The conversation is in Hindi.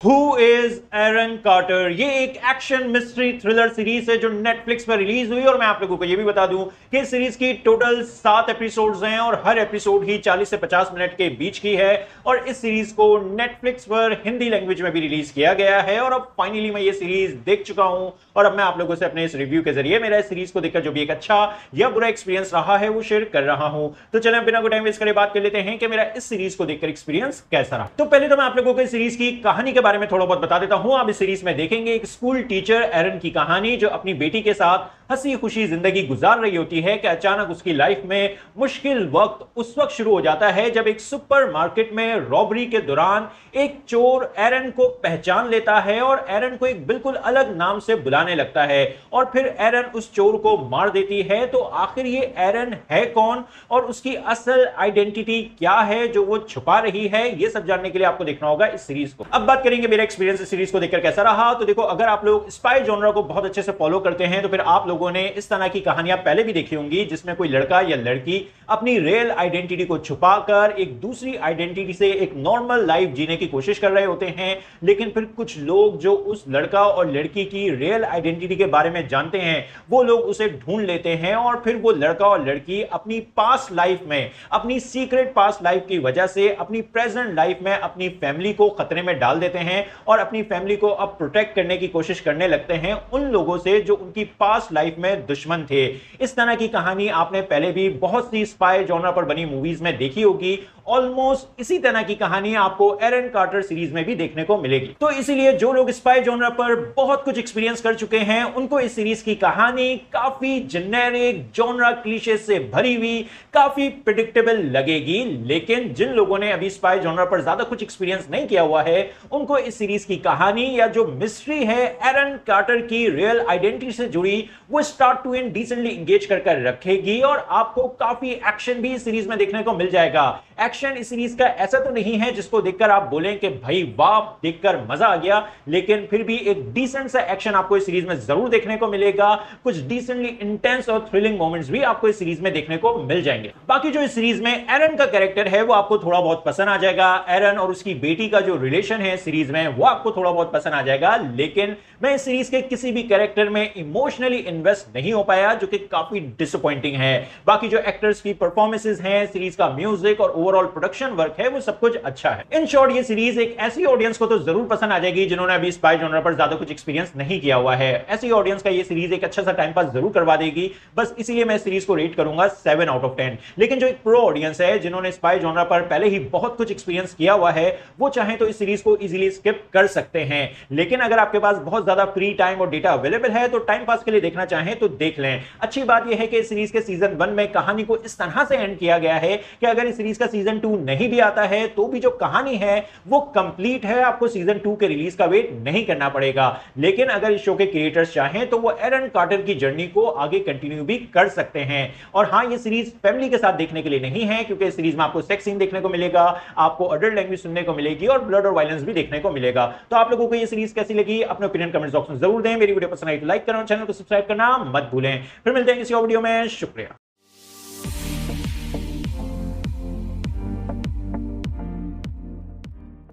Who is Eran quarter. ये एक एक्शन मिस्ट्री थ्रिलर सीरीज है जो नेटफ्लिक्स पर रिलीज हुई और मैं आप लोगों को ये भी बता दूं कि इस सीरीज की टोटल 7 एपिसोड्स हैं और हर एपिसोड ही 40 से 50 मिनट के बीच की है और इस सीरीज को नेटफ्लिक्स पर हिंदी लैंग्वेज में भी रिलीज किया गया है और अब फाइनली मैं ये सीरीज देख चुका हूं और अब मैं आप लोगों से अपने इस रिव्यू के जरिए मेरा इस सीरीज को देखकर जो भी एक अच्छा या बुरा एक्सपीरियंस रहा है वो शेयर कर रहा हूं। तो चलें बिना कोई टाइम वेस्ट करे बात कर लेते हैं कि मेरा इस सीरीज को देखकर एक्सपीरियंस कैसा रहा। तो पहले तो मैं आप लोगों को इस सीरीज की कहानी के बारे में थोड़ा बहुत बता देता हूं। आप इस सीरीज में देखेंगे एक स्कूल टीचर एरन की कहानी जो अपनी बेटी के साथ हंसी खुशी जिंदगी गुजार रही होती है कि अचानक उसकी लाइफ में मुश्किल वक्त उस वक्त शुरू हो जाता है जब एक सुपरमार्केट में रॉबरी के दौरान एक चोर एरन को पहचान लेता है और एरन को एक बिल्कुल अलग नाम से बुलाने लगता है और फिर एरन उस चोर को मार देती है। तो आखिर ये एरन है कौन और उसकी असल आइडेंटिटी क्या है जो वो छुपा रही है, ये सब जानने के लिए आपको देखना होगा इस सीरीज को। अब बात करेंगे मेरा एक्सपीरियंस इस सीरीज को देखकर कैसा रहा। तो देखो, अगर आप लोग स्पाई जॉनरा को बहुत अच्छे से फॉलो करते हैं तो फिर आप लोगों ने इस तरह की कहानियां पहले भी देखी होंगी जिसमें कोई लड़का या लड़की अपनी रियल आइडेंटिटी को छुपाकर एक दूसरी आइडेंटिटी से एक नॉर्मल लाइफ जीने की कोशिश कर रहे होते हैं, लेकिन फिर कुछ लोग जो उस लड़का और लड़की की रियल आइडेंटिटी के बारे में जानते हैं वो लोग उसे ढूंढ लेते हैं और फिर वो लड़का और लड़की अपनी पास्ट लाइफ में, अपनी सीक्रेट पास्ट लाइफ की वजह से अपनी प्रेजेंट लाइफ में अपनी फैमिली को खतरे में डाल देते हैं और अपनी फैमिली को अब प्रोटेक्ट करने की कोशिश करने लगते हैं उन लोगों से जो उनकी पास्ट लाइफ में दुश्मन थे। इस तरह की कहानी आपने पहले भी बहुत सी स्पाई जॉनर पर बनी मूवीज में देखी होगी। ऑलमोस्ट इसी तरह की कहानी आपको एरन कार्टर सीरीज में भी देखने को मिलेगी। तो इसीलिए जो लोग स्पाई जॉनर पर बहुत कुछ एक्सपीरियंस कर चुके हैं उनको इस सीरीज की कहानी काफी जेनेरिक जॉनरा क्लीशे से भरी हुई, काफी प्रेडिक्टेबल लगेगी। लेकिन जिन लोगों ने अभी स्पाई जॉनर पर ज्यादा कुछ एक्सपीरियंस नहीं किया हुआ है उनको इस सीरीज की कहानी या जो मिस्ट्री है एरन कार्टर की रियल आइडेंटिटी से जुड़ी वो start to end decently engage कर रखेगी और आपको काफी एक्शन भी इस सीरीज में देखने को मिल जाएगा। एक्शन इस सीरीज का ऐसा तो नहीं है जिसको देखकर आप बोलें कि भाई वाह देखकर मजा आ गया, लेकिन फिर भी एक डिसेंट सा एक्शन आपको इस सीरीज में जरूर देखने को मिलेगा। कुछ डिसेंटली इंटेंस और थ्रिलिंग मोमेंट्स भी आपको इस सीरीज में देखने को मिल जाएंगे। बाकी जो इस सीरीज में एरन का कैरेक्टर है वो आपको थोड़ा बहुत पसंद आ जाएगा। एरन और उसकी बेटी का जो रिलेशन है सीरीज में वो आपको थोड़ा बहुत पसंद आ जाएगा, लेकिन मैं इस सीरीज के किसी भी कैरेक्टर में इमोशनली इन्वेस्ट नहीं हो पाया जो कि काफी डिसअपॉइंटिंग है। बाकी जो एक्टर्स की परफॉर्मेंसेस हैं, सीरीज का म्यूजिक और ओवरऑल प्रोडक्शन वर्क है वो सब कुछ अच्छा है। इन शॉर्ट ये सीरीज एक ऐसी ऑडियंस को तो जरूर पसंद आ जाएगी जिन्होंने अभी स्पाई जॉनर पर ज्यादा कुछ एक्सपीरियंस नहीं किया हुआ है। ऐसी ऑडियंस का ये सीरीज एक अच्छा सा टाइम पास जरूर करवा देगी। बस इसीलिए मैं सीरीज को रेट करूंगा 7 आउट ऑफ 10। लेकिन जो एक प्रो ऑडियंस है जिन्होंने स्पाई जॉनर पर पहले ही बहुत कुछ एक्सपीरियंस किया हुआ है वो चाहे तो इस सीरीज को इजीली स्किप कर सकते हैं। लेकिन अगर आपके पास बहुत ज्यादा फ्री टाइम और डेटा अवेलेबल है तो टाइम पास के लिए देखना चाहें तो देख लें। अच्छी बात यह है कि सीरीज के सीजन 1 में कहानी को इस तरह से एंड किया गया है कि अगर इस सीरीज का सीजन 2 नहीं भी आता है तो भी जो कहानी है वो कंप्लीट है, आपको सीजन 2 के रिलीज का वेट नहीं करना पड़ेगा। लेकिन अगर इस शो के क्रिएटर्स चाहें तो वो एरन कार्टर की जर्नी को आगे कंटिन्यू भी कर सकते हैं। और हां, ये सीरीज फैमिली के साथ देखने के लिए नहीं है क्योंकि इस सीरीज में आपको सेक्स सीन देखने को मिलेगा, आपको अडल्ट लैंग्वेज सुनने को मिलेगी और ब्लड और वायलेंस भी देखने को मिलेगा। तो आप लोगों को ये सीरीज कैसी लगी अपने ओपिनियन कमेंट बॉक्स में जरूर दें। मेरी वीडियो पसंद आई तो लाइक करें और चैनल को सब्सक्राइब करना मत भूलें। फिर मिलते हैं किसी और वीडियो में। शुक्रिया।